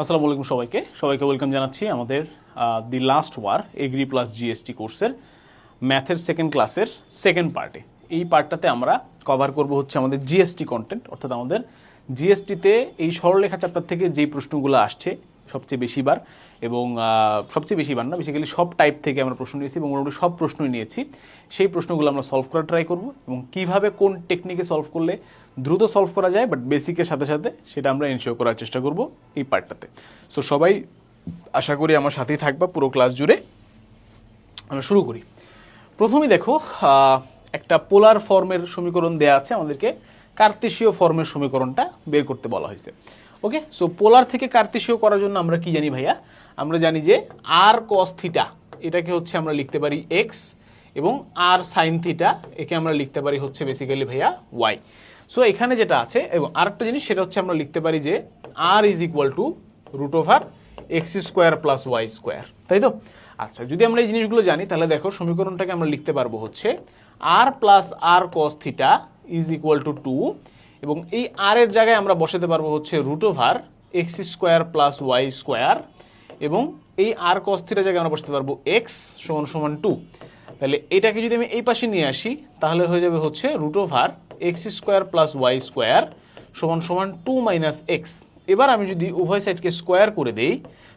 আসসালামু আলাইকুম সবাইকে ওয়েলকাম জানাচ্ছি আমাদের the last war agri plus GST কোর্সের ম্যাথের সেকেন্ড ক্লাসের সেকেন্ড পার্টে। এই পার্টটাতে আমরা কভার করব হচ্ছে আমাদের জিএসটি কন্টেন্ট, অর্থাৎ আমাদের জিএসটিতে এই সরলরেখা চ্যাপ্টার থেকে যেই প্রশ্নগুলো আসছে সবচেয়ে বেশিবার, এবং সবচেয়ে বেশিবার না, বেসিক্যালি সব টাইপ থেকে আমরা প্রশ্ন নিয়েছি এবং মোটামুটি সব প্রশ্নই নিয়েছি। সেই প্রশ্নগুলো আমরা সলভ করার ট্রাই করব এবং কীভাবে কোন টেকনিকে সলভ করলে দ্রুত সলভ করা যায়, বাট বেসিকের সাথে সাথে সেটা আমরা এনশিওর করার চেষ্টা করব এই পার্টটাতে। সো সবাই আশা করি আমার সাথেই থাকবা পুরো ক্লাস জুড়ে। আমরা শুরু করি। প্রথমেই দেখো, একটা পোলার ফর্মের সমীকরণ দেয়া আছে, আমাদেরকে কার্তেশীয় ফর্মের সমীকরণটা বের করতে বলা হয়েছে। ওকে, সো পোলার থেকে কার্তেশীয় করার জন্য আমরা কি জানি ভাইয়া? আমরা জানি যে আর কস থিটা এটাকে হচ্ছে আমরা লিখতে পারি এক্স, এবং আর সাইন থিটা একে আমরা লিখতে পারি হচ্ছে বেসিক্যালি ভাইয়া ওয়াই। সো এখানে যেটা আছে, এবং আরেকটা জিনিস সেটা হচ্ছে আমরা লিখতে পারি যে r is equal to root over x square plus Y square, তাই তো? আচ্ছা, যদি আমরা এই জিনিসগুলো জানি তাহলে দেখো সমীকরণটাকে আমরা লিখতে পারবো হচ্ছে r plus r cos theta is equal to 2, এবং এই আর এর জায়গায় আমরা বসাতে পারবো হচ্ছে root over x square plus Y square, এবং এই আর কস থিটার জায়গায় আমরা বসাতে পারবো এক্স সমান সমান 2। তাহলে এটাকে যদি আমি এই পাশে নিয়ে আসি তাহলে হয়ে যাবে হচ্ছে root over x square plus Y square সমান সমান 2 মাইনাস এক্স। এবার আমি যদি উভয় সাইডকে স্কোয়ার করে দেই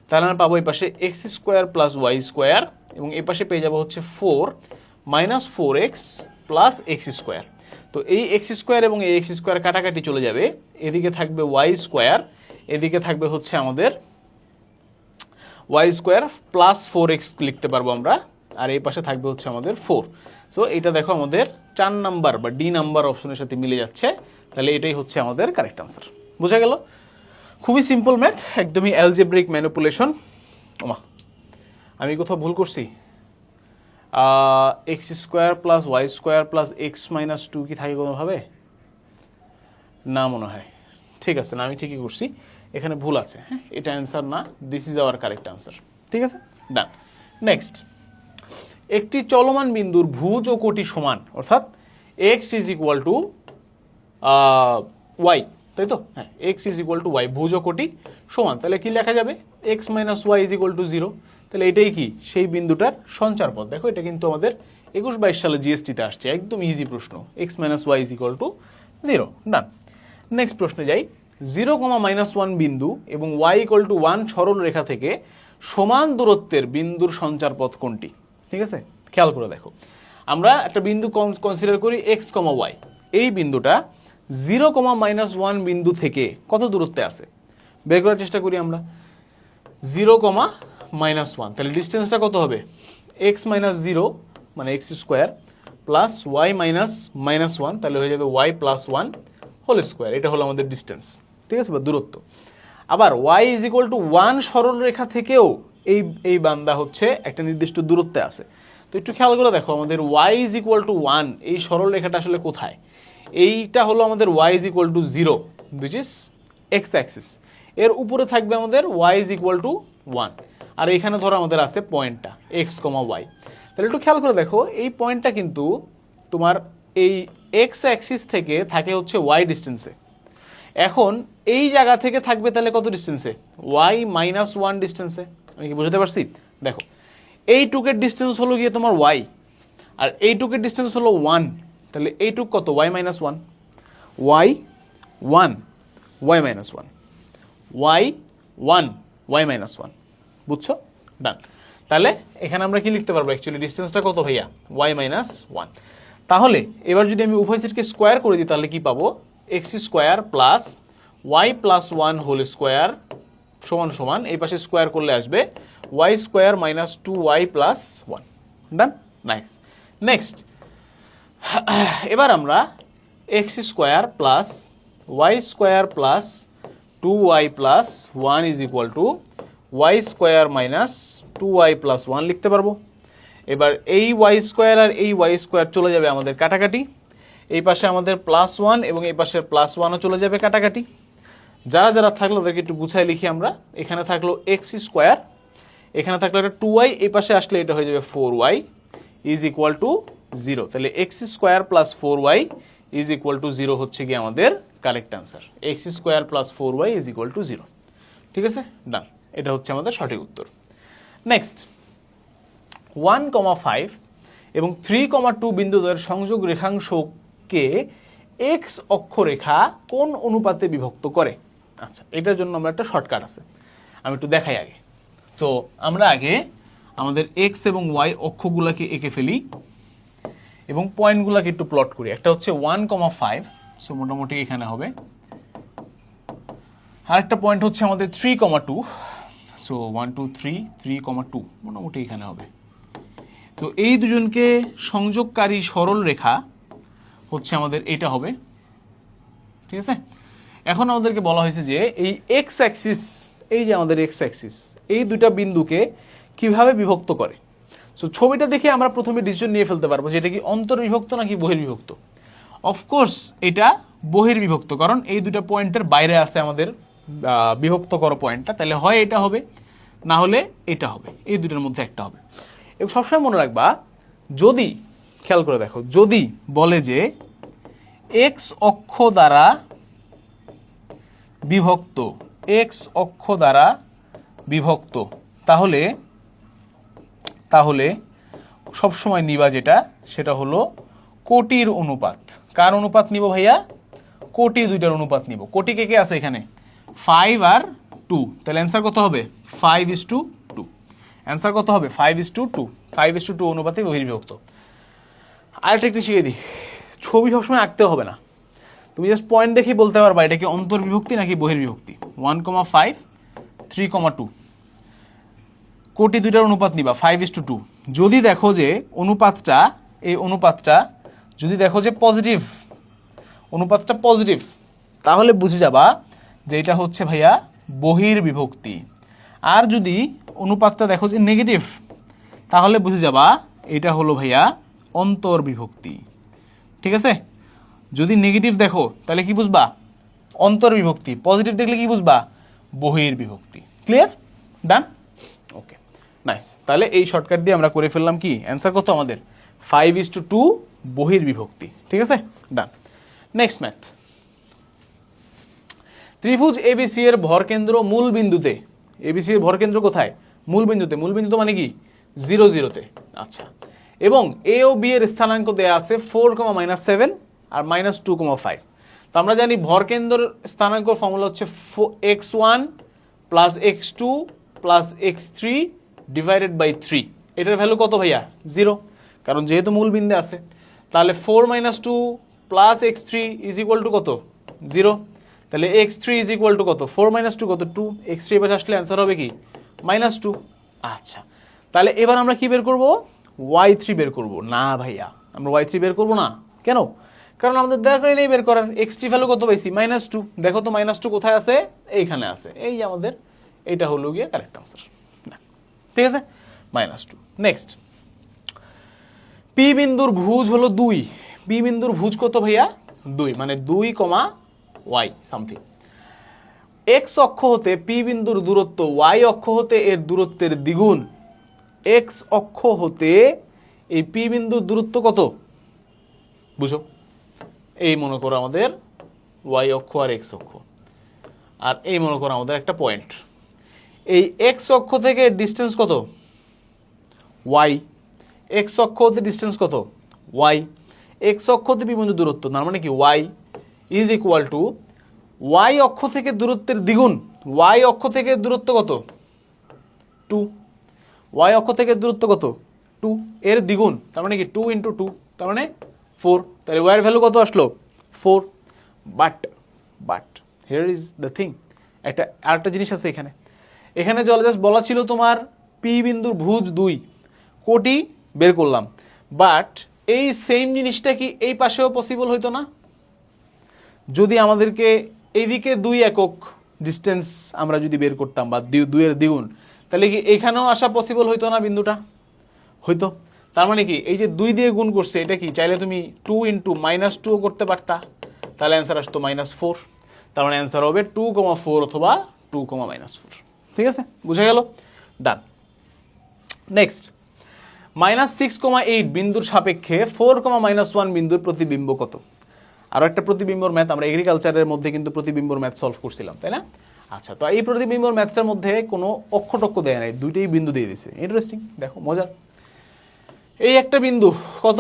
তাহলে আমরা পাবো এই পাশে x square plus Y square, এবং এই পাশে পেয়ে যাবো হচ্ছে 4 minus 4x plus x square. তো এই এক্স স্কোয়ার এবং এই এক্স স্কোয়ার কাটাকাটি চলে যাবে, এদিকে থাকবে ওয়াই স্কোয়ার, এদিকে থাকবে হচ্ছে আমাদের ওয়াই স্কোয়ার প্লাস 4x লিখতে পারবো আমরা, আর এই পাশে থাকবে হচ্ছে আমাদের 4। সো এটা দেখো আমাদের 4 নাম্বার বা ডি নাম্বার অপশনের সাথে মিলে যাচ্ছে, তাহলে এটাই হচ্ছে আমাদের কারেক্ট আনসার। বোঝা গেল? খুবই সিম্পল ম্যাথ, একদমই অ্যালজেব্রিক ম্যানিপুলেশন। ওমা, আমি কোথাও ভুল করছি? X square plus Y square plus x minus 2 কি থাকে কোনোভাবে? না মনে হয়। ঠিক আছে, না আমি ঠিকই করছি, এখানে ভুল আছে। হ্যাঁ, এটা অ্যান্সার না, this is our correct answer. ঠিক আছে, ডান। নেক্সট, একটি চলমান বিন্দুর ভুজ ও কোটি সমান, অর্থাৎ x is equal to y, তাই তো? হ্যাঁ, x is equal to y, ভুজ ও কোটি সমান, তাহলে কি লেখা যাবে? X minus y is equal to 0। তাহলে এটাই কি সেই বিন্দুটার সঞ্চার পথ। দেখো এটা কিন্তু আমাদের 21-22 সালে জিএসটিতে আসছে, একদম ইজি প্রশ্ন। X minus y is equal to 0, done. Next প্রশ্নে যাই। 0,-1 বিন্দু এবং ওয়াই ইকুয়াল টু 1 সরল রেখা থেকে সমান দূরত্বের বিন্দুর সঞ্চার পথ কোনটি? ঠিক আছে, খেয়াল করে দেখো, আমরা একটা বিন্দু কনসিডার করি এক্স কমা ওয়াই। এই বিন্দুটা 0,-1 বিন্দু থেকে কত দূরত্বে আছে বের করার চেষ্টা করি আমরা। 0,-1, তাহলে ডিস্টেন্সটা কত হবে? এক্স মাইনাস 0 মানে x square plus y minus -1, তাহলে হয়ে যাবে ওয়াই প্লাস 1 হোল স্কোয়ার। এটা হলো আমাদের ডিস্টেন্স, ঠিক আছে, বা দূরত্ব। আবার ওয়াই ইজ ইকুয়াল টু 1 সরল রেখা থেকেও এই বান্দা হচ্ছে একটা নির্দিষ্ট দূরত্বে আছে। তো একটু খেয়াল করে দেখো, আমাদের ওয়াই ইজ ইকুয়াল টু 1 এই সরল রেখাটা আসলে কোথায়? এইটা হলো আমাদের y is equal to 0, which is x axis. এর উপরে থাকবে আমাদের ওয়াই ইজ ইকুয়াল টু 1, আর এখানে ধরো আমাদের আছে পয়েন্টটা এক্স কমা ওয়াই। তাহলে একটু খেয়াল করে দেখো, এই পয়েন্টটা কিন্তু তোমার এই এক্স অ্যাক্সিস থেকে থাকে হচ্ছে ওয়াই ডিস্টেন্সে। এখন এই জায়গা থেকে থাকবে তাহলে কত ডিস্টেন্সে? Y minus 1 ডিস্টেন্সে। আমি কি বুঝতে পারছি? দেখো, এইটুকের ডিস্টেন্স হলো গিয়ে তোমার ওয়াই, আর এইটুকের ডিস্টেন্স হলো 1, তাহলে এইটুক কত? Y minus 1, y 1, y minus 1, y 1, y minus 1। বুঝছো? ডান। তাহলে এখানে আমরা কি লিখতে পারবো? অ্যাকচুয়ালি ডিস্টেন্সটা কত ভাইয়া? Y minus 1। তাহলে এবার যদি আমি উভয় সাইডকে স্কোয়ার করে দিই তাহলে কি পাবো? X square plus y plus 1 whole square সমান সমান, এই পাশে স্কোয়ার করলে আসবে y square minus 2y plus 1। Done, nice. Next, এবার আমরা x square plus Y square plus 2y plus 1 is equal to y square minus 2y plus 1 লিখতে পারবো। এবার এই ওয়াই স্কোয়ার আর এই ওয়াই স্কোয়ার চলে যাবে আমাদের কাটাকাটি, এই পাশে আমাদের প্লাস 1 এবং এই পাশের প্লাস 1ও চলে যাবে কাটাকাটি। যারা যারা থাকলো ওদেরকে একটু গুছাই লিখি আমরা। এখানে থাকলো এক্স স্কোয়ার, এখানে থাকলো একটা 2y, এই পাশে আসলে এটা হয়ে যাবে 4y ইজ ইকুয়াল টু 0। তাহলে x square plus 4y is equal to 0 হচ্ছে কি আমাদের correct answer. X square plus 4y is equal to 0। ঠিক আছে, ডান। এটা হচ্ছে আমাদের সঠিক উত্তর। নেক্সট, 1,5 এবং 3,2 বিন্দুদ্বয়ের সংযোগ রেখাংশকে এক্স অক্ষরেখা কোন অনুপাতে বিভক্ত করে? আচ্ছা, এটার জন্য আমরা একটা শর্টকাট আছে, আমি একটু দেখাই আগে। তো আমরা আগে আমাদের এক্স এবং ওয়াই অক্ষগুলোকে এঁকে ফেলি এবং পয়েন্টগুলোকে একটু প্লট করি। একটা হচ্ছে 1,5, সো মোটামুটি এখানে হবে। আরেকটা পয়েন্ট হচ্ছে আমাদের 3,2, সো 1 2 3 3,2 মোটামুটি এখানে হবে। তো এই দুজনকে সংযোগকারী সরল রেখা হচ্ছে আমাদের এটা হবে, ঠিক আছে। এখন আমাদেরকে বলা হয়েছে যে এই এক্স অ্যাক্সিস, এই যে আমাদের এক্স অ্যাক্সিস, এই দুটা বিন্দুকে কিভাবে বিভক্ত করে। সো ছবিটা দেখে আমরা প্রথমে ডিসিশন নিয়ে ফেলতে পারবো যে এটা কি অন্তর্বিভক্ত নাকি বহির্বিভক্ত। অফকোর্স এটা বহির্বিভক্ত, কারণ এই দুটা পয়েন্টের বাইরে আছে আমাদের বিভক্ত করো পয়েন্টটা, তাহলে হয় এটা হবে, না হলে এটা হবে, এই দুটার মধ্যে একটা হবে। এবং সবসময় মনে রাখবা, যদি খেয়াল করে দেখো, যদি বলে যে এক্স অক্ষ দ্বারা বিভক্ত, এক্স অক্ষ দ্বারা বিভক্ত, তাহলে তাহলে সবসময় নিবা যেটা, সেটা হলো কোটির অনুপাত। কার অনুপাত নিব ভাইয়া? কোটি দুইটার অনুপাত নিব। কোটি কে কে আছে এখানে? 5 আর 2, তাহলে অ্যান্সার কত হবে? 5:2। অ্যান্সার কত হবে? 5:2। 5:2 অনুপাতে বহির্বিভক্ত। আরেকটা একটু শিখিয়ে দিই, ছবি সবসময় আঁকতে হবে না, তুমি জাস্ট পয়েন্ট দেখেই বলতে পারবা এটা কি অন্তর্বিভক্তি নাকি বহির্বিভক্তি। 1,5 3,2, কোটি দুইটার অনুপাত নিবা 5:2। যদি দেখো যে অনুপাতটা, এই অনুপাতটা যদি দেখো যে পজিটিভ, অনুপাতটা পজিটিভ, তাহলে বুঝে যাবা যে এটা হচ্ছে ভাইয়া বহির্বিভক্তি। আর যদি অনুপাতটা দেখো যে নেগেটিভ, তাহলে বুঝে যাবা এটা হলো ভাইয়া অন্তর্বিভক্তি। ঠিক আছে, যদি নেগেটিভ দেখো তাহলে কি বুঝবা? অন্তর্বিভক্তি। পজিটিভ দেখলে কি বুঝবা? বহির্বিভক্তি। ক্লিয়ার? ডান? ওকে, নাইস। তাহলে এই শর্টকাট দিয়ে আমরা করে ফেললাম কি, অ্যান্সার কত আমাদের? 5:2 বহির্বিভক্তি। ঠিক আছে, ডান। নেক্সট ম্যাথ, ত্রিভুজ এবিসি এর ভরকেন্দ্র মূল বিন্দুতে, এবিসি এর ভরকেন্দ্র কোথায়? মূল বিন্দুতে। মূল বিন্দু মানে কি? 0 0-তে। আচ্ছা, এবং এ ও বি এর স্থানাঙ্ক দেয়া আছে 4,-7 আর -2,5। তো আমরা জানি ভরকেন্দ্রের স্থানাঙ্ক ফর্মুলা হচ্ছে x1 plus x2 plus x3 divided by 3। এটার ভ্যালু কত ভাইয়া? 0, কারণ যেহেতু মূল বিন্দু আছে। তাহলে 4 - 2 plus x3 is equal two কত? 0। তাহলে x3 ইজ ইকুয়াল টু কত? 4 - 2 কত? 2। x3 এবার আসলে অ্যান্সার হবে কি? -2। আচ্ছা, তাহলে এবার আমরা কি বের করব? y3 বের করব। না ভাইয়া, আমরা y3 বের করব না। কেন? কারণ আমাদের দরকার নেই বের করার। x3 ভ্যালু কত পাইছি? -2। দেখো তো -2 কোথায় আছে? এইখানে আছে। এই যে আমাদের এটা হলো গিয়ে কারেক্ট আনসার। ঠিক আছে, -2। নেক্সট, পি বিন্দুর ভুজ হলো 2। পি বিন্দুর ভুজ কত ভাইয়া? 2, মানে 2, y সামথিং। এক্স অক্ষ হতে পি বিন্দুর দূরত্ব y অক্ষ হতে এর দূরত্বের দ্বিগুণ। এক্স অক্ষ হতে এই পি বিন্দুর দূরত্ব কত? বুঝো, এই মনে করো আমাদের y অক্ষ আর এক্স অক্ষ, আর এই মনে করো আমাদের একটা পয়েন্ট। এই এক্স অক্ষ থেকে ডিস্টেন্স কত? y। এক্স অক্ষ হতে ডিস্টেন্স কত? y। এক্স অক্ষ হতে পি বিন্দুর দূরত্ব, তার মানে কি y is equal two y অক্ষ থেকে দূরত্বের দ্বিগুণ। y অক্ষ থেকে দূরত্ব কত? 2। y অক্ষ থেকে দূরত্ব কত? 2, এর দ্বিগুণ, তার মানে কি 2 × 2, তার মানে 4। তাহলে y এর ভ্যালু কত আসলো? 4। But here is the thing, একটা আরেকটা জিনিস আছে এখানে। এখানে জাস্ট বলা ছিল তোমার পি বিন্দুর ভুজ 2, কোটি বের করলাম, বাট এই সেম জিনিসটা কি এই পাশেও পসিবল হইতো না? যদি আমাদেরকে এইদিকে 2 একক ডিস্টেন্স আমরা যদি বের করতাম, বা 2 এর দ্বিগুণ, তাহলে কি এখানেও আসা পসিবল হইতো না? বিন্দুটা হইতো। তার মানে কি এই যে 2 দিয়ে গুণ করছে, এটা কি চাইলে তুমি 2 × -2 করতে পারতা, তাহলে অ্যান্সার আসতো -4। তার মানে অ্যান্সার হবে 2,4 অথবা 2, -4। ঠিক আছে, বুঝা গেল? ডান। নেক্সট, -6,8 বিন্দুর সাপেক্ষে 4, -1 বিন্দুর প্রতিবিম্ব কত? আরও একটা প্রতিবিম্বর ম্যাথ, আমরা এগ্রিকালচারের মধ্যে কিন্তু প্রতিবিম্বর ম্যাথ সলভ করছিলাম, তাই না? আচ্ছা, তো এই প্রতিবিম্বর ম্যাথটার মধ্যে কোনো অক্ষটক্ষ দেয় নাই, দুইটাই বিন্দু দিয়ে দিছে। ইন্টারেস্টিং, দেখো মজার। এই একটা বিন্দু কত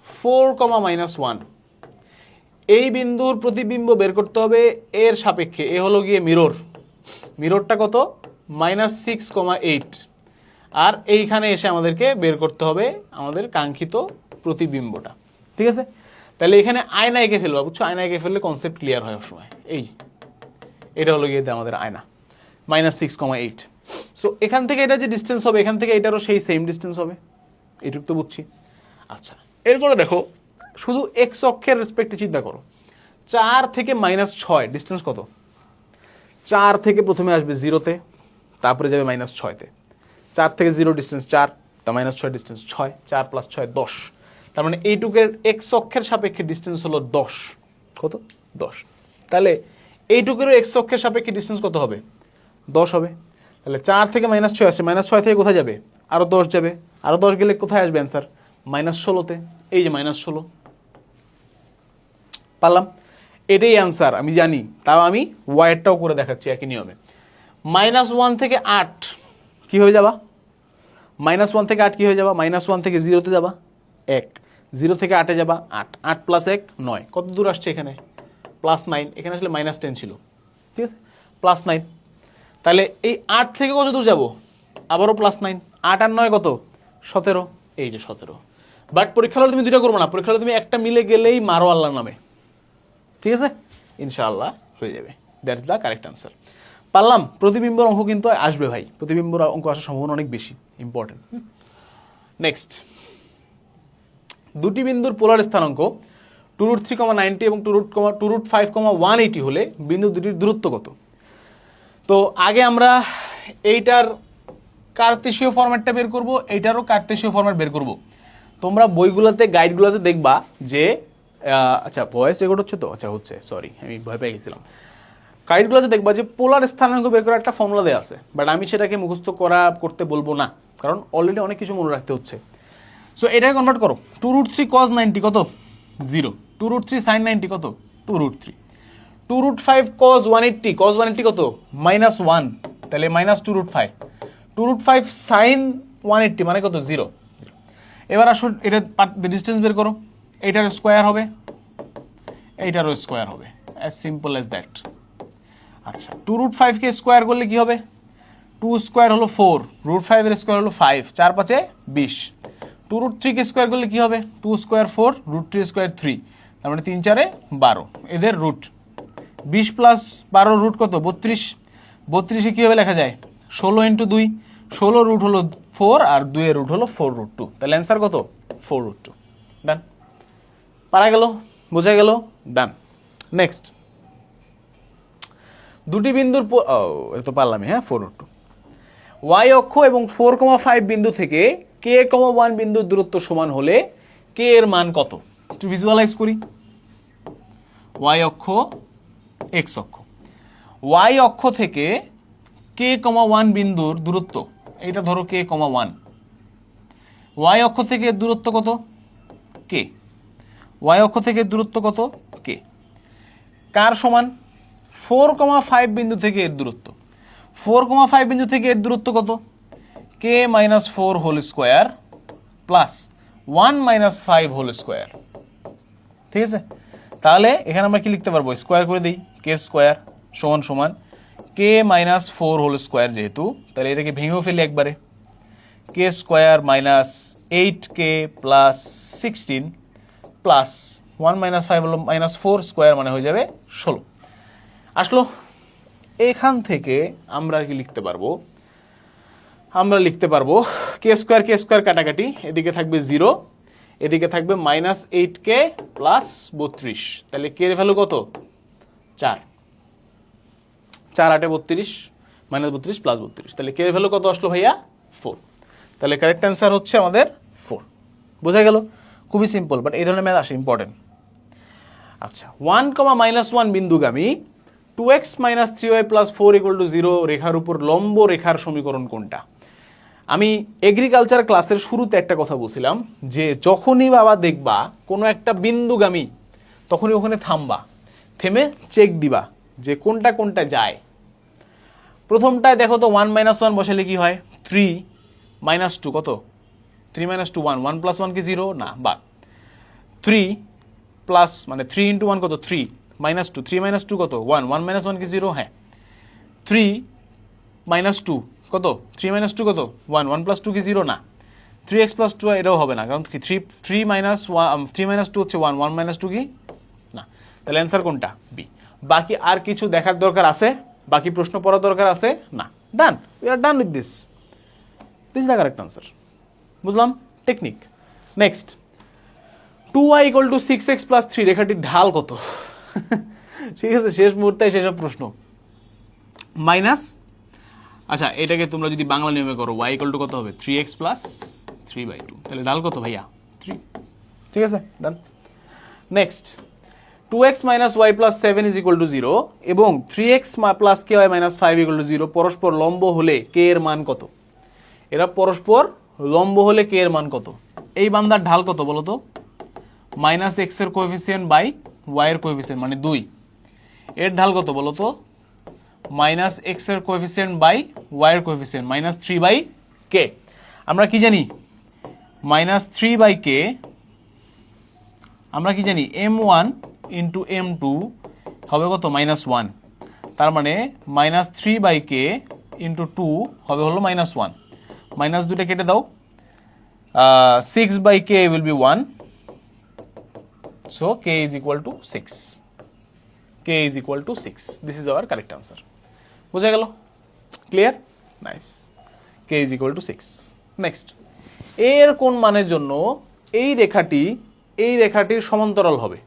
4,-1, এই বিন্দুর প্রতিবিম্ব বের করতে হবে এর সাপেক্ষে। এ হলো গিয়ে মিররটা কত -6,8, আর এইখানে এসে আমাদেরকে বের করতে হবে আমাদের কাঙ্ক্ষিত প্রতিবিম্বটা। ঠিক আছে, তাহলে এখানে আয়না এঁকে ফেলবা, বুঝছো? আয়না এঁকে ফেললে কনসেপ্ট ক্লিয়ার হয় সময়। এটা হলো গিয়ে আমাদের আয়না -6,8। সো এখান থেকে এটা যে ডিস্টেন্স হবে, এখান থেকে এটারও সেই সেম ডিস্টেন্স হবে, এটুকু তো বুঝছি। আচ্ছা, এরপরে দেখো শুধু এক্স অক্ষের রেসপেক্টে চিন্তা করো। 4 থেকে -6 ডিস্টেন্স কত? 4 থেকে প্রথমে আসবে 0-তে, তারপরে যাবে -6-তে। 4 থেকে 0 ডিস্টেন্স 4, তা -6 ডিস্টেন্স 6, 4 + 6 10। তার মানে এইটুকের এক্স অক্ষের সাপেক্ষে ডিস্টেন্স হলো 10। কত? 10। তাহলে এইটুকেরও এক্স অক্ষের সাপেক্ষে ডিস্টেন্স কত হবে? 10 হবে। তাহলে 4 থেকে -6 আসছে, -6 থেকে কোথায় যাবে? আরও 10 যাবে, আরও 10 গেলে কোথায় আসবে অ্যান্সার? -16-তে। এই যে -16, পারলাম? এটাই অ্যান্সার আমি জানি, তাও আমি ওয়াইডটাও করে দেখাচ্ছি একই নিয়মে। -1 থেকে 8 কি হয়ে যাবা? -1 থেকে 8 কি হয়ে যাবা? -1 থেকে 0-তে যাবা 1, 0 থেকে 8-এ যাবা 8, 8 + 1 9। কত দূর আসছে এখানে? +9। এখানে আসলে -10 ছিল, ঠিক আছে, +9। তাহলে এই 8 থেকে কত দূর যাব? আবারও +9। 8 আর 9 কত? 17। এই যে 17। বাট পরীক্ষা হলে তুমি দুইটা করবো না, পরীক্ষা হলে তুমি একটা মিলে গেলেই মারো আল্লাহর নামে, ঠিক আছে? ইনশাআল্লাহ হয়ে যাবে। That's the correct answer. পারলাম? প্রতিবিম্বর অঙ্ক কিন্তু আসবে ভাই, প্রতিবিম্বর অঙ্ক আসার সম্ভাবনা অনেক বেশি, ইম্পর্টেন্ট। নেক্সট, দুটি বিন্দুর পোলার স্থানাঙ্ক 2√3,90 এবং 2√5,180 হলে বিন্দু দুটির দূরত্ব কত? তো আগে আমরা এইটার কার্তেশীয় ফরম্যাটটা বের করব, এইটারও কার্তেশীয় ফরম্যাট বের করব। তোমরা বইগুলোতে গাইডগুলোতে দেখবা যে আচ্ছা ভয়েস রেকর্ড হচ্ছে তো? আচ্ছা হচ্ছে, সরি আমি ভয় পেয়ে গেছিলাম। গাইডগুলোতে দেখবা যে পোলার স্থানাঙ্ক বের করার একটা ফর্মুলা দেওয়া আছে, বাট আমি সেটাকে মুখস্থ করতে বলবো না, কারণ অলরেডি অনেক কিছু মনে রাখতে হচ্ছে। সো এটাকে কনভার্ট করো। 2√3 cos 90 কত? 0। 2√3 sin 90 কত? 2√3। 2√5 cos 180, cos 180 কত? -1, তাহলে -2√5। 2√5 sin 180 মানে কত? 0। এবার আসো এটা ডিস্টেন্স বের করো। এইটার স্কোয়ার হবে, এইটারও স্কোয়ার হবে, অ্যাজ সিম্পল অ্যাজ দ্যাট। আচ্ছা, 2√5 কে স্কোয়ার করলে কি হবে? 2 স্কোয়ার হলো 4, √5 এর স্কোয়ার হলো 5, 4 5 20। 2√3 কে স্কোয়ার করলে কি হবে? 2 স্কোয়ার 4, √3 স্কোয়ার 3, তার মানে 3 4 12, এদের রুট 20 + 12 রুট কত? 32। 32-এ কীভাবে লেখা যায়? 16 × 2, 16 রুট হলো 4 আর 2 এর রুট হলো 4√2, তাহলে অ্যান্সার কত? 4√2। ডান, পারা গেল, বোঝা গেল, ডান। নেক্সট, দুটি বিন্দুর তো পারলাম, হ্যাঁ 4√2। ওয়াই অক্ষ এবং 4,5 বিন্দু থেকে k,1 বিন্দুর দূরত্ব সমান হলে k এর মান কত? একটু ভিজুয়ালাইজ করি। ওয়াই অক্ষ, এক্স অক্ষ, ওয়াই অক্ষ থেকে k,1 বিন্দুর দূরত্ব, এটা ধরো k,1। ওয়াই অক্ষ থেকে দূরত্ব কত? k। ওয়াই অক্ষ থেকে দূরত্ব কত? k। কার সমান? 4,5 বিন্দু থেকে এর দূরত্ব। 4,5 বিন্দু থেকে এর দূরত্ব কত? k - 4 whole square plus 1 - 5 whole square, ঠিক আছে? তাহলে এখানে আমরা কি লিখতে পারবো? স্কোয়ার করে দিই, k স্কোয়ার সমান সমান k - 4 হোল স্কোয়ার, যেহেতু তাহলে এটাকে ভেঙেও ফেলি একবারে। k square -8k plus 16 plus 1 - 5 হলো -4 স্কোয়ার, মানে হয়ে যাবে 16। আসলো। এখান থেকে আমরা কি লিখতে পারবো? আমরা লিখতে পারবো k স্কোয়ার কাটাকাটি, এদিকে থাকবে 0, এদিকে থাকবে -8k প্লাস 32, তাহলে k এর ভ্যালু কত? 4। 4 8 32, -32 প্লাস 32, তাহলে k এর ভ্যালু কত আসলো ভাইয়া? 4। তাহলে কারেক্ট অ্যান্সার হচ্ছে আমাদের 4। বোঝা গেল? খুবই সিম্পল, বাট এই ধরনের ম্যাথ আসে, ইম্পর্টেন্ট। আচ্ছা, 1, -1 বিন্দুগামী 2x - 3y + 4 = 0 রেখার উপর লম্ব রেখার সমীকরণ কোনটা? আমি এগ্রিকালচার ক্লাসের শুরুতে একটা কথা বলছিলাম যে যখনই বাবা দেখবা কোনো একটা বিন্দুগামী, তখনই ওখানে থামবা, থেমে চেক দিবা যে কোনটা কোনটা যায়, প্রথমটায় দেখো তো 1 - 1 বসালে কি হয় 3 - 2 কত 3 - 2 1 1 + 1 কি 0 না বা 3 প্লাস মানে 3 × 1 কত 3 -2 3 - 2 কত 1 1 - 1 কি 0 হ্যাঁ 3 - 2 কত 3 - 2 কত 1 1 + 2 কি 0 না 3x + 2 এটাও হবে না কারণ কি 3 - 2 হচ্ছে 1 1 - 2 কি না তাহলে অ্যান্সার কোনটা বি বাকি আর কিছু দেখার দরকার আছে বাকি প্রশ্ন পড়ার দরকার আছে না ডান we are done with this this the correct answer বুঝলাম টেকনিক নেক্সট 2y = 6x + 3 রেখাটির ঢাল কত ঠিক আছে শেষ মুহূর্তে সেসব প্রশ্ন মাইনাস আচ্ছা এটাকে তোমরা যদি বাংলা নিয়মে করো y = কত হবে 3x + 3/2 তাহলে ঢাল কত ভাইয়া 3 ঠিক আছে ডান নেক্সট 2x - y + 7 = 0 এবং 3x + ky - 5 = 0 পরস্পর লম্ব হলে k এর মান কত এরা পরস্পর লম্ব হলে k এর মান কত এই বান্দার ঢাল কত বলো তো -x এর কোএফিসিয়েন্ট বাই y এর কোএফিসিয়েন্ট মানে 2 এর ঢাল কত বলো তো -x এর কোএফিসিয়েন্ট বাই y এর কোএফিসিয়েন্ট -3/k আমরা কি জানি -3/k আমরা কি জানি m1 × m2 হবে কত -1 তার মানে -3/k × 2 হবে হলো -1 মাইনাস 2টা কেটে দাও 6/k will be 1 so k is equal to 6 k is equal to 6 this is our correct answer বুঝা গেল clear nice k is equal to 6 next এর কোন মানের জন্য এই রেখাটির সমান্তরাল হবে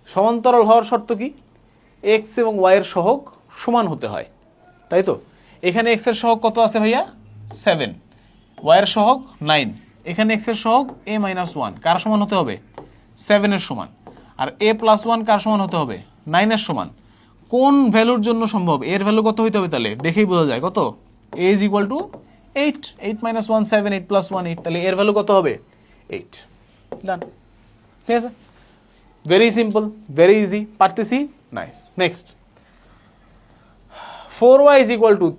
সমান্তরাল হওয়ার শর্ত কি x এবং y এর সহগ সমান হতে হয় তাই তো এখানে x এর সহগ কত আছে ভাইয়া 7 y এর সহগ 9 এখানে x এর সহগ a - 1 কার সমান হতে হবে 7 এর সমান আর a + 1 কার সমান হতে হবে 9 এর সমান কোন ভ্যালুর জন্য সম্ভব এর ভ্যালু কত হইতে হবে তাহলে দেখেই বোঝা যায় কত a = 8 8 - 1 7 8 + 1 8 তাহলে এর ভ্যালু কত হবে 8 ডান ঠিক আছে ভেরি সিম্পল ভেরি ইজি পারতেছি নাইস নেক্সট 4y =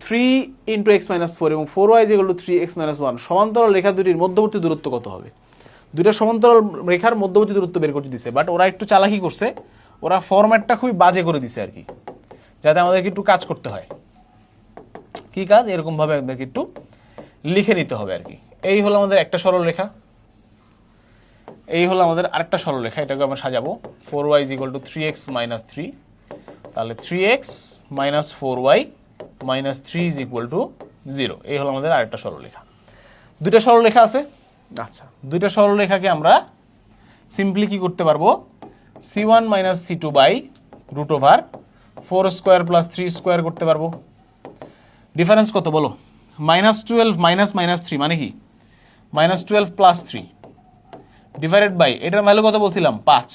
3 × x - 4 এবং 4y = 3x - 1 সমান্তরাল রেখা দুটির মধ্যবর্তী দূরত্ব কত হবে দুইটা সমান্তরাল রেখার মধ্যবর্তী দূরত্ব বের করতে দিছে বাট ওরা একটু চালাকি করছে ওরা ফরম্যাটটা খুবই বাজে করে দিছে আর কি যাতে আমাদেরকে একটু কাজ করতে হয় কি কাজ এরকম ভাবে আমাদেরকে একটু লিখে নিতে হবে আর কি এই হলো আমাদের একটা সরল রেখা এই হলো আমাদের আরেকটা সরল রেখা এটাকে আমরা সাজাবো 4y = 3x - 3 তাহলে 3x - 4y - 3 = 0 এই হলো আমাদের আরেকটা সরল রেখা দুইটা সরল রেখা আছে আচ্ছা দুইটা সরল রেখাকে আমরা সিম্পলি কি করতে পারবো c1 - c2/√4² + 3² করতে পারবো ডিফারেন্স কত বলো -12 - -3 মানে কি -12 + 3 ডিভাইডেড বাই এটার ভ্যালু কত বলছিলাম 5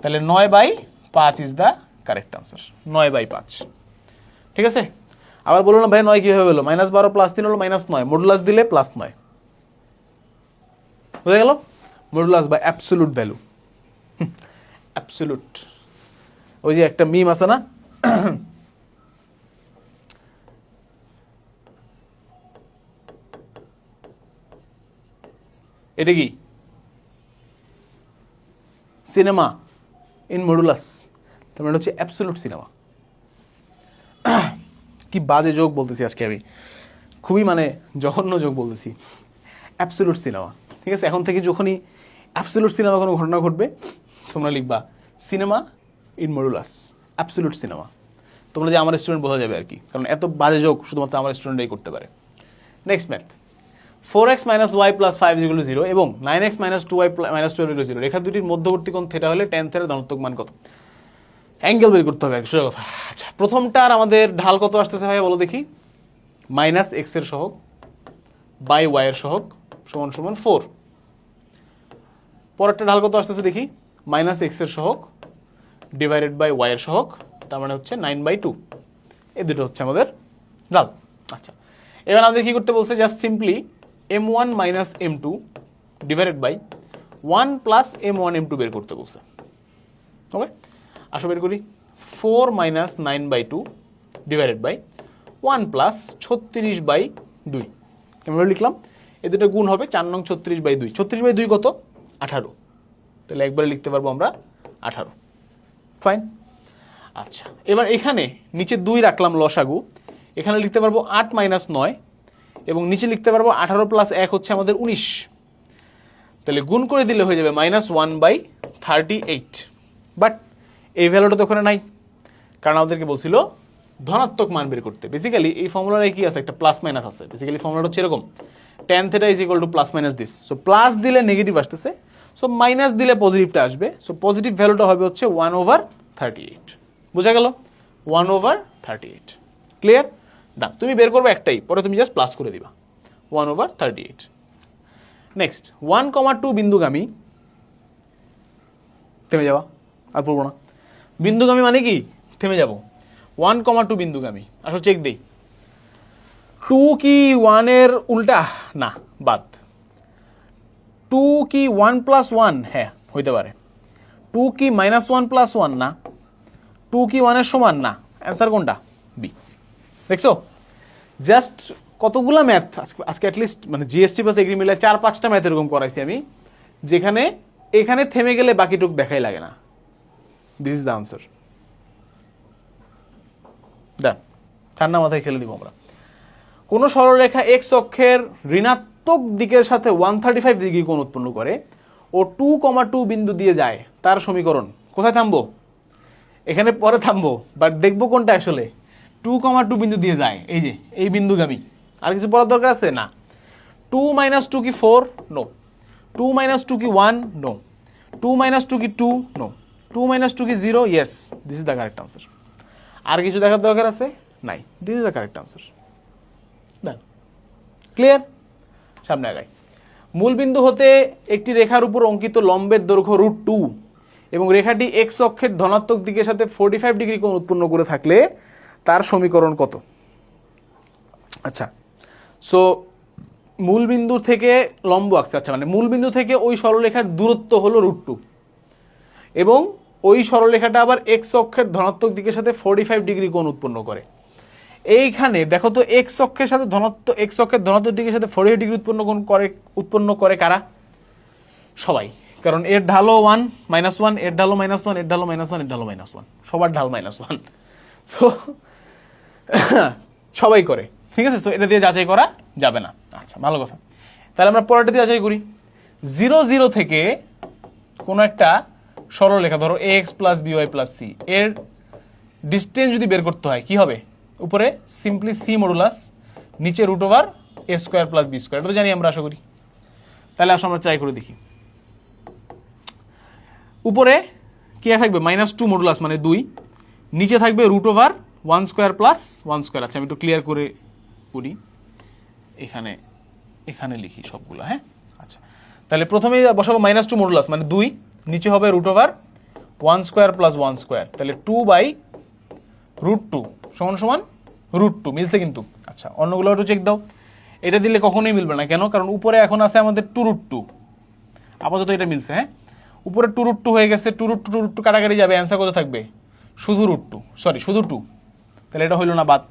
তাহলে 9/5 ইজ দ্য কারেক্ট আনসার 9/5 ঠিক আছে আবার বলো না ভাই 9 কিভাবে হলো -12 + 3 হলো -9 মডুলাস দিলে +9 বুঝা গেল modulus by absolute value absolute ওই যে একটা মিম আছে না এটা কি সিনেমা ইন মডুলাস তার মানে হচ্ছে অ্যাবসলিউট সিনেমা কি বাজে যোগ বলতেছি আজকে আমি খুবই মানে জঘন্য যোগ বলতেছি অ্যাবসলিউট সিনেমা ঠিক আছে এখন থেকে যখনই অ্যাবসলিউট সিনেমা কোনো ঘটনা ঘটবে তোমরা লিখবা cinema in modulus absolute cinema তোমরা যে আমার স্টুডেন্ট বোঝা যাবে আর কি কারণ এত বাজে যোগ শুধুমাত্র আমার স্টুডেন্টরাই করতে পারে নেক্সট ম্যাথ 4x - y + 5 = 0 এবং 9x - 2y - 12 = 0 রেখা দুটির মধ্যবর্তী কোণ থিটা হলে tan থিটার ধনাত্মক মান কত অ্যাঙ্গেল বের করতে হবে আর সোজা কথা আচ্ছা প্রথমটার আমাদের ঢাল কত আসতেছে ভাই বলো দেখি -x এর সহগ বাই y এর সহগ = 4 পরেরটা ঢাল কত আসতেছে দেখি -x এর সহগ ডিভাইডেড বাই y এর সহগ তার মানে হচ্ছে 9/2 এই দুটো হচ্ছে আমাদের ঢাল আচ্ছা এবার আমাদের কি করতে বলছে just simply m1 - m2 divided by 1 + m1 m2 বের করতে বলছে ওকে আসো বের করি 4 - 9/2 ডিভাইডেড বাই 1+36/2 কেমন লিখলাম? এ দুটো গুণ হবে 4 নং 36/2। 36/2 কত? 18। তাহলে একবারে লিখতে পারবো আমরা 18। ফাইন। আচ্ছা, এবার এখানে নিচে 2 রাখলাম লসাগু, এখানে লিখতে পারবো 8 - 9 এবং নিচে লিখতে পারবো 18 + 1 হচ্ছে আমাদের 19। তাহলে গুণ করে দিলে হয়ে যাবে -1/38। বাট এই ভ্যালুটা তো ওখানে নাই, কারণ আমাদেরকে বলছিল ধনাত্মক মান বের করতে। বেসিক্যালি এই ফর্মুলায় কি আছে? একটা প্লাস মাইনাস আছে। বেসিক্যালি ফর্মুলাটা হচ্ছে এরকম, tan θ = plus this. So plus দিলে নেগেটিভ আসতেছে, সো মাইনাস দিলে পজিটিভটা আসবে। সো পজিটিভ ভ্যালুটা হবে হচ্ছে 1/38। বোঝা গেল? 1/38। ক্লিয়ার? না, তুমি বের করবে একটাই, পরে তুমি জাস্ট প্লাস করে দিবা 1/38। নেক্সট 1,2 বিন্দুগামী, থেমে যাওয়া, আর পড়বো না। বিন্দুগামী মানে কি? থেমে যাব। 1,2 বিন্দুগামী। আসলে চেক দেই, 2 কি 1 এর উল্টা? না, বাদ। 2 কি 1 + 1? হ্যাঁ, হইতে পারে। 2 কি -1 + 1? না। 2 কি 1 এর সমান? না। অ্যান্সার কোনটা? বি। দেখছো, জাস্ট কতগুলা ম্যাথ আজকে অ্যাটলিস্ট মানে জিএসটি প্লাস এগ্রি মিলে 4-5টা ম্যাথ এরকম করাইছি আমি, যেখানে এখানে থেমে গেলে বাকিটুক দেখাই লাগে না। This is the answer. Done. ঠান্ডা মাথায় খেলে দিব আমরা। কোন সরলরেখা এক্স অক্ষের ঋণাত্মক দিকের সাথে 135 ডিগ্রি কোণ উৎপন্ন করে ও 2,2 বিন্দু দিয়ে যায়, তার সমীকরণ। কোথায় থামবো? এখানে পরে থামবো, বাট দেখবো কোনটা আসলে 2,2 বিন্দু দিয়ে যায়। এই যে এই বিন্দুগামী। আর কিছু পড়ার দরকার আছে? না। 2 - 2 কি 4? নো। 2 - 2 কি 1? নো। 2 - 2 কি 2? নো। 2 - 2 কি 0? Yes, this is the correct answer. আর কিছু দেখার দরকার আছে? নাই। This is the correct answer. Done. Clear? সামনে আগাই। মূলবিন্দু হতে একটি রেখার উপর অঙ্কিত লম্বের দৈর্ঘ্য √2 এবং রেখাটি এক্স অক্ষের ধনাত্মক দিকের সাথে 45 ডিগ্রি কোণ উৎপন্ন করে থাকলে তার সমীকরণ কত? আচ্ছা, সো মূলবিন্দু থেকে লম্ব আঁকছে। আচ্ছা, মানে মূলবিন্দু থেকে ওই সরলরেখার দূরত্ব হলো √2 এবং ওই সরলরেখাটা আবার এক্স অক্ষের ধনাত্মক দিকের সাথে 45 ডিগ্রি কোণ উৎপন্ন করে। এইখানে দেখো তো, এক্স অক্ষের ধনাত্মক দিকের সাথে 45 ডিগ্রি উৎপন্ন করে কারা? সবাই। কারণ এর ঢালও 1 - 1, এর ঢালও -1, এর ঢালও -1, এর ঢালও -1, সবার ঢাল -1। সো সবাই করে, ঠিক আছে? তো এটা দিয়ে যাচাই করা যাবে না। আচ্ছা, ভালো কথা। তাহলে আমরা পরেরটা দিয়ে যাচাই করি। 0, 0 থেকে কোনো একটা সরলরেখা, ধরো ax + by + c, এর ডিস্টেন্স যদি বের করতে হয় কি হবে? উপরে সিম্পলি c মডুলাস, নিচে √a² + b²। এটা তো জানি আমরা, আশা করি। তাহলে আসলে আমরা ট্রাই করে দেখি। উপরে কি থাকবে? -2 মডুলাস মানে 2, নিচে থাকবে √1² + 1²। আচ্ছা, আমি একটু ক্লিয়ার করে করি, এখানে লিখি সবগুলো। হ্যাঁ, আচ্ছা, তাহলে প্রথমে বসাবো -2 মডুলাস মানে 2, নিচে হবে √1² + 1²। তাহলে 2/√2 সমান √2। মিলছে কিন্তু। আচ্ছা, অন্যগুলো একটু চেক দাও। এটা দিলে কখনোই মিলবে না। কেন? কারণ উপরে এখন আছে আমাদের 2√2। আপাতত এটা মিলছে। হ্যাঁ, উপরে 2√2 হয়ে গেছে। 2√2 কাটাকাটি যাবে, অ্যান্সার কত থাকবে? শুধু শুধু 2। তাহলে এটা হইল না, বাদ।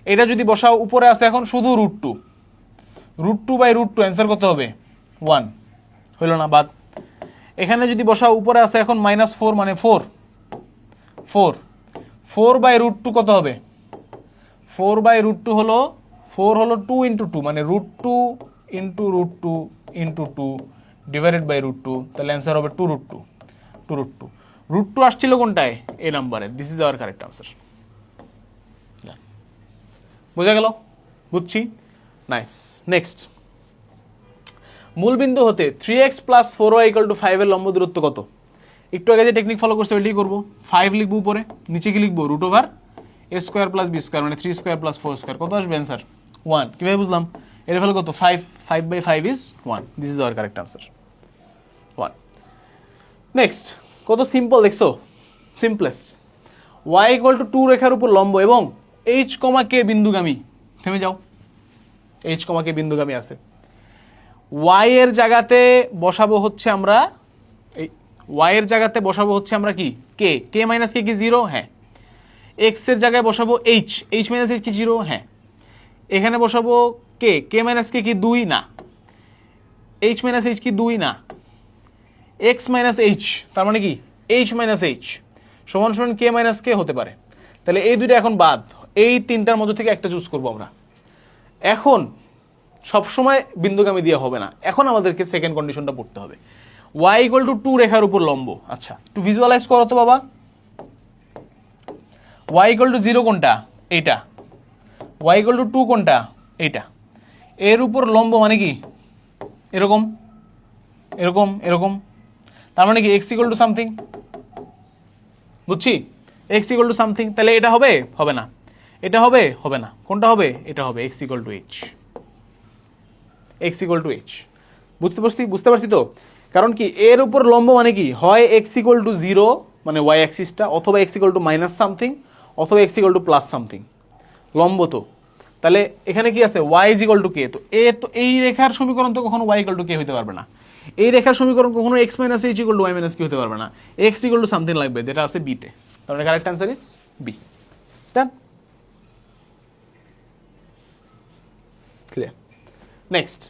এটা যদি বসাও, উপরে আছে এখন শুধু √2, √2/√2, অ্যান্সার কত হবে? 1। হইল না, বাদ। এখানে যদি বসাও, উপরে আছে এখন -4 মানে 4, 4/√2 কত হবে? 4/√2 হলো 4 হলো 2 × 2 মানে √2 × √2 × 2 ডিভাইডেড বাই √2। তাহলে অ্যান্সার হবে 2√2। √2 আসছিল কোনটায়? এ নাম্বারে। This is our correct answer. বোঝা গেল? বুঝছি। নাইস। নেক্সট, মূলবিন্দু হতে 3x + 4y = 5 এর লম্ব দূরত্ব কত? একটু আগে যে টেকনিক ফলো করছে ওইটাই করবো। 5 লিখবো উপরে, নিচে কি লিখবো? √a² + b² মানে 3² + 4²। কত আসবে অ্যান্সার? 1। কিভাবে বুঝলাম? এর ভ্যালু কত? 5। 5/5 is 1। This is our correct answer, 1। Next, কত সিম্পল দেখছো? সিম্পলেস্ট। y = 2 রেখার উপর লম্ব এবং h, k বিন্দুগামী। থেমে যাও। h, k বিন্দুগামী আছে। y এর জায়গাতে বসাবো হচ্ছে আমরা কি? k - k কি 0? হ্যাঁ। এক্স এর জায়গায় বসাবো এইচ, এইচ মাইনাস এইচ কি 0? হ্যাঁ। এখানে বসাবো কে, কে মাইনাস কে কি 2? না। এইচ মাইনাস এইচ কি 2? না। এক্স মাইনাস এইচ তার মানে কি এইচ মাইনাস এইচ সমান সমান কে মাইনাস কে হতে পারে। তাহলে এই দুইটা এখন বাদ, এই তিনটার মধ্যে থেকে একটা চুজ করবো আমরা। এখন সবসময় বিন্দুগামী দিয়ে হবে না, এখন আমাদেরকে সেকেন্ড কন্ডিশনটা পড়তে হবে। y ইকুয়াল টু 2 রেখার উপর লম্ব। আচ্ছা একটু ভিজুয়ালাইজ করো তো বাবা। y ইকুয়াল টু 0 কোনটা? এইটা। y ইকুয়াল টু 2 কোনটা? এইটা। এর উপর লম্ব মানে কি এরকম এরকম এরকম, তার মানে কি x ইকুয়াল টু সামথিং, বুঝছি? x ইকুয়াল টু সামথিং, তাহলে এটা হবে? হবে না। এটা হবে? হবে না। কোনটা হবে? এটা হবে, x equal to h। x equal to h। বুঝতে পারছি তো? কারণ কি এর উপর লম্ব মানে কি হয় x ইকুয়াল টু 0 মানে y অ্যাক্সিসটা, অথবা x equal to minus something, অথবা x equal to plus something. লম্ব তো, তাহলে এখানে কি আছে y is equal two k। তো এই রেখার সমীকরণ তো কখনো y ইকুয়াল টু k হতে পারবে না। এই রেখার সমীকরণ কখনো x minus h equal to y minus k হতে পারবে না। x ইকুয়াল টু সামথিং লাগবে, যেটা আছে b তে। তাহলে correct answer is B. Done? Clear? Next,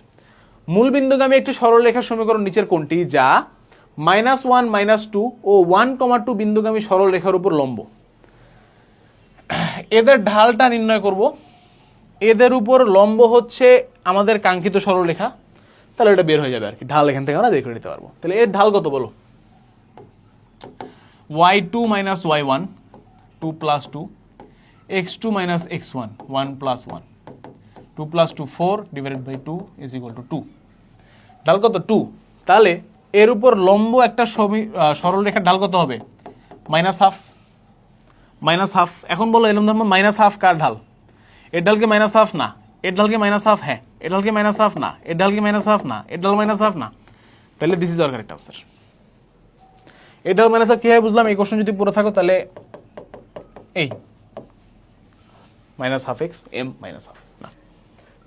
মূল বিন্দুগামী একটি সরলরেখার সমীকরণ নিচের কোনটি যা -1 -2 ও 1,2 বিন্দুগামী সরলরেখার উপর লম্ব? এদের ঢালটা নির্ণয় করব। এদের উপর লম্ব হচ্ছে আমাদের কাঙ্ক্ষিত সরলরেখা, তাহলে এটা বের হয়ে যাবে আর কি। ঢাল এখান থেকে আমরা বের করে নিতে পারবো। তাহলে এর ঢাল কত বলো? y2 minus y1 2 plus 2, x2 minus x1 1 plus 1, 2 plus 2 4 divided by 2 is equal to 2। ঢাল কত? 2। তাহলে এর উপর লম্ব একটা সরলরেখার ঢাল কত হবে? -1/2। -1/2। এখন বলো এলম ধর্ম -1/2 কার ঢাল? এর ঢাল কি -1/2 না? এর ঢাল কি -1/2? হ্যাঁ। এর ঢাল কি -1/2 না? এর ঢাল কি -1/2 না? এর ঢাল -1/2 না। তাহলে this is our correct answer. এর ঢাল -1/2 কি হয় বুঝলাম? এই কোশ্চেন যদি পুরো থাকো তাহলে এই -1/2x m -1/2 না।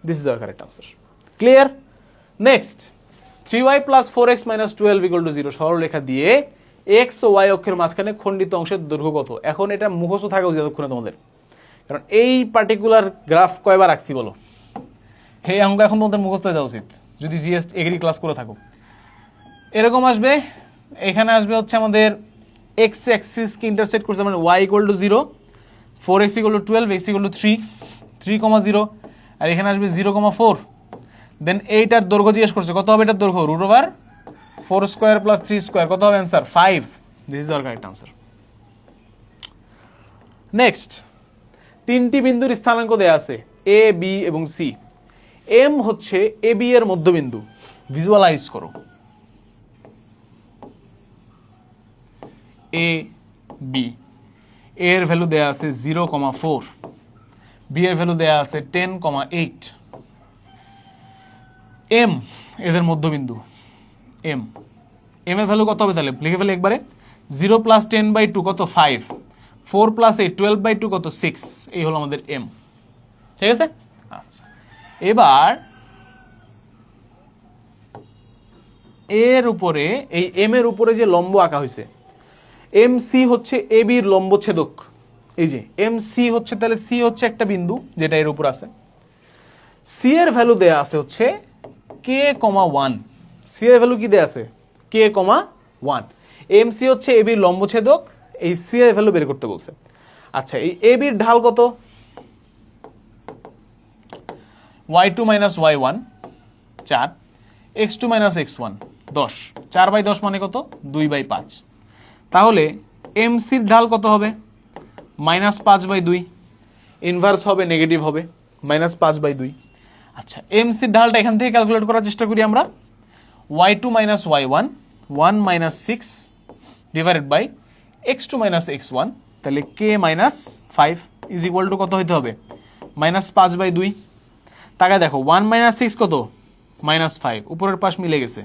This is our correct answer. Clear? Next, 3y plus 4x minus 12 equal to 0 সরলরেখা দিয়ে x ও y অক্ষের মাঝখানে খণ্ডিত অংশের দৈর্ঘ্য কত? এখন এটা মুখস্থ থাকা উচিত এতক্ষণে তোমাদের, কারণ এই পার্টিকুলার গ্রাফ কয়বার আঁকছি বলো? এই অঙ্ক এখন তোমাদের মুখস্থ হয়ে যাওয়া উচিত যদি জিএস এগ্রি ক্লাস করে থাকো। এরকম আসবে, এখানে আসবে হচ্ছে আমাদের x অ্যাক্সিসকে ইন্টারসেক্ট করছে, মানে y equal to 0, 4x equal to 12, x equal to 3, 3,0, আর এখানে আসবে 0,4। দেন এইটার দৈর্ঘ্য জিজ্ঞেস করছে, কত হবে এটার দৈর্ঘ্য? √4² + 3², কত হবে answer? 5। This is our correct answer. Next, তিনটি বিন্দুর স্থানাঙ্ক দেয়া আছে এ, বি এবং সি। এম হচ্ছে এ বি এর মধ্যবিন্দু। ভিজুয়ালাইজ করো। এ বি এর ভ্যালু দেয়া আছে 0,4, বি এর ভ্যালু দেয়া আছে 10,8। এম এদের মধ্যবিন্দু। এম এম এর ভ্যালু কত হবে? তাহলে লিখে ফেলে একবারে। 0 + 10/2 কত? 5। 4 + 8 12/2 কত? 6। এই হলো আমাদের এম। ঠিক আছে? আচ্ছা, এবার এর উপরে, এই এম এর উপরে যে লম্ব আঁকা হয়েছে, এম সি হচ্ছে এ বির লম্বচ্ছেদক। এই যে এম সি হচ্ছে, তাহলে সি হচ্ছে একটা বিন্দু যেটা এর উপর আছে। সি এর ভ্যালু দেয়া আছে হচ্ছে k,1। সি এর ভ্যালু কি দেয়া আছে? k,1। এম সি হচ্ছে এ বির লম্বচ্ছেদক, এই সি এর ভ্যালু বের করতে বলছে। আচ্ছা, এই এ বির ঢাল কত? y2 minus y1 4, x2 minus x1 10। 4/10 মানে কত? 2/5। তাহলে এম সির ঢাল কত হবে? -5/2। ইনভার্স হবে, নেগেটিভ হবে, -5/2। আচ্ছা, এম সির ঢালটা এখান থেকে ক্যালকুলেট করার চেষ্টা করি আমরা। y2 minus y1 1 - 6 divided by x2 minus x1, তাহলে k - 5 ইজ ইকুয়াল টু কত হইতে হবে? -5/2। তাকে দেখো 1 - 6 কত? -5, উপরের পাশ মিলে গেছে।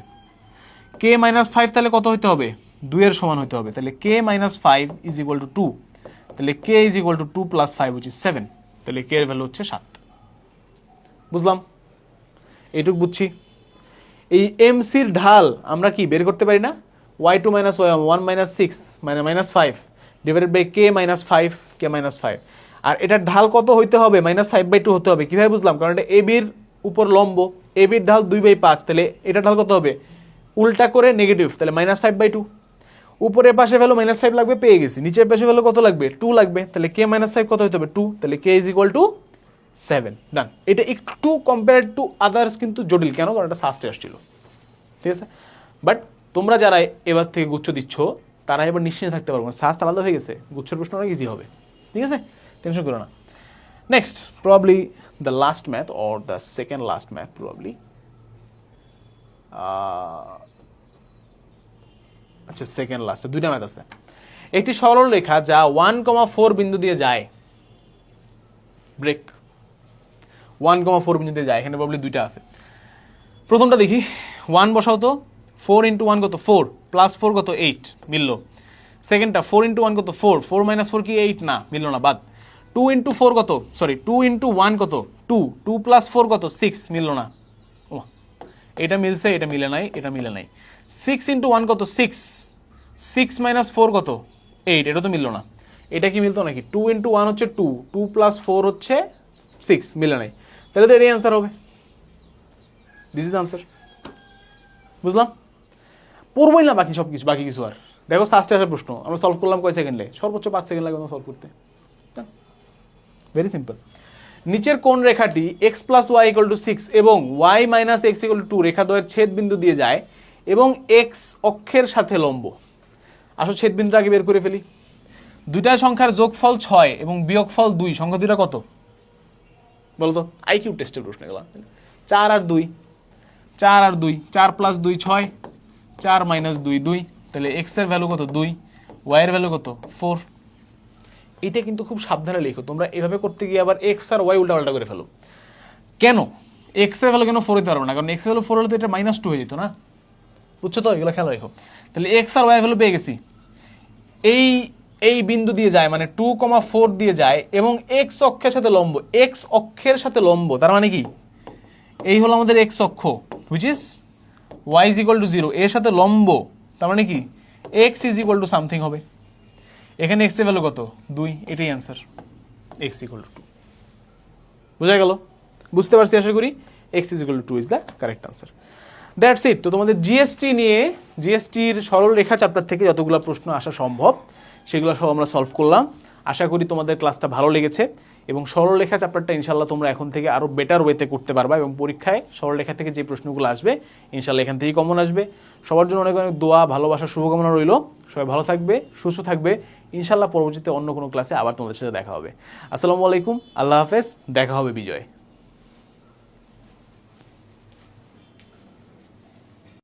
k - 5 তাহলে কত হইতে হবে? 2 এর সমান হইতে হবে। তাহলে k - 5 ইজ ইকুয়াল টু 2। তাহলে k is equal to 2 + 5 which is 7। তাহলে k এর ভ্যালু হচ্ছে 7। বুঝলাম? এইটুক বুঝছি। এই এম সির ঢাল আমরা কি বের করতে পারি না? y2 minus y1 1 - 6 মানে -5 ডিভাইডেড বাই k - 5 কে মাইনাস 5 আর এটার ঢাল কত হইতে হবে -5/2 হতে হবে কিভাবে বুঝলাম কারণ এটা এবির উপর লম্ব এবির ঢাল 2/5 তাহলে এটা ঢাল কত হবে উল্টা করে নেগেটিভ তাহলে -5/2 উপরের পাশে ভ্যালু -5 লাগবে পেয়ে গেছি নিচের পাশে ভ্যালু কত লাগবে 2 লাগবে তাহলে কে -5 কত হতে হবে 2 তাহলে কে ইজ ইকুয়াল টু 7 ডান এটা একটু কম্পেয়ার টু আদার্স কিন্তু জটিল কেন কারণ এটা সাস্টে আসছিল ঠিক আছে বাট তোমরা যারা এবার থেকে গুচ্ছ দিচ্ছ তারা এবার নিশ্চিন্তে থাকতে পারবো সাস্ট আলাদা হয়ে গেছে গুচ্ছের প্রশ্ন অনেক ইজি হবে ঠিক আছে টেনশন করো না next probably the last math or the second last math probably আচ্ছা সেকেন্ড লাস্টে দুইটা ম্যাথ আছে একটি সরল রেখা যা 1,4 বিন্দু দিয়ে যায় ব্রেক 1,4 বিন্দু দিয়ে যায় এখানে প্রবাবলি দুইটা আছে প্রথমটা দেখি 1 বসাও তো 4 × 1 কত 4 প্লাস 4 কত 8 মিললো সেকেন্ডটা 4 × 1 কত 4 4 - 4 কি 8 না মিললো না বাদ 2 × 4 কত সরি 2 × 1 কত 2 2 + 4 কত 6 মিললো না ও এটা মিলছে এটা মিলে নাই এটা মিলে নাই 6 × 1 কত 6 6 - 4 কত 8 এটা তো মিললো না এটা কি মিলতো নাকি 2 × 1 হচ্ছে 2 2 + 4 হচ্ছে 6 মিলে নাই তাহলে তো এটাই অ্যান্সার হবে দিস ইজ আনসার বুঝলাম পড়বই না বাকি সব কিছু বাকি কিছু আর দেখো সাস্টে আসার প্রশ্ন আমরা সলভ করলাম কয় সেকেন্ডে সর্বোচ্চ 5 সেকেন্ড লাগে সলভ করতে ভেরি সিম্পল নিচের কোন রেখাটি x + y = 6 এবং y - x = 2 রেখা দ্বয়ের ছেদ বিন্দু দিয়ে যায় এবং x অক্ষের সাথে লম্ব আসো ছেদ বিন্দুটা আগে বের করে ফেলি দুইটা সংখ্যার যোগফল 6 এবং বিয়োগফল 2 সংখ্যা দুইটা কত বলতো আইকিউ টেস্টের প্রশ্ন এগুলো 4 আর 2 4 আর 2 4 + 2 6 4 - 2 2 তাহলে x এর ভ্যালু কত 2 y এর ভ্যালু কত 4 এটা কিন্তু খুব সাবধানে লেখো তোমরা এভাবে করতে গিয়ে আবার x আর y উল্টাপাল্টা করে ফেলো কেন x এর ভ্যালু কেন 4 হতে পারবে না কারণ x এর ভ্যালু 4 হলে তো এটা -2 হয়ে যেত না বুঝছো তো এগুলো খেয়াল রাখো তাহলে x আর y এর ভ্যালু পেয়ে গেছি এই বিন্দু দিয়ে যায় মানে 2,4 দিয়ে যায় এবং x অক্ষের সাথে লম্ব x অক্ষের সাথে লম্ব তার মানে কি এই হলো আমাদের x অক্ষ which is y = 0 এর সাথে লম্ব তার মানে কি x = সামথিং হবে এখানে x এর ভ্যালু কত 2 এটাই आंसर x = 2 বুঝা গেল বুঝতে পারছি আশা করি x = 2 is the correct answer that's it তো তোমাদের জিএসটি নিয়ে জিএসটির সরল রেখা চ্যাপ্টার থেকে যতগুলো প্রশ্ন আসা সম্ভব সেগুলো সব আমরা সলভ করলাম আশা করি তোমাদের ক্লাসটা ভালো লেগেছে এবং সরলরেখা চ্যাপ্টারটা ইনশাআল্লাহ তোমরা এখন থেকে আরো বেটার ওয়েতে করতে পারবা এবং পরীক্ষায় সরলরেখা থেকে যে প্রশ্নগুলো আসবে ইনশাআল্লাহ এখান থেকেই কমন আসবে সবার জন্য অনেক অনেক দোয়া ভালোবাসা শুভকামনা রইল সবাই ভালো থাকবে সুস্থ থাকবে ইনশাআল্লাহ পরবর্তীতে অন্য কোনো ক্লাসে আবার তোমাদের সাথে দেখা হবে আসসালামু আলাইকুম আল্লাহ হাফেজ দেখা হবে বিজয়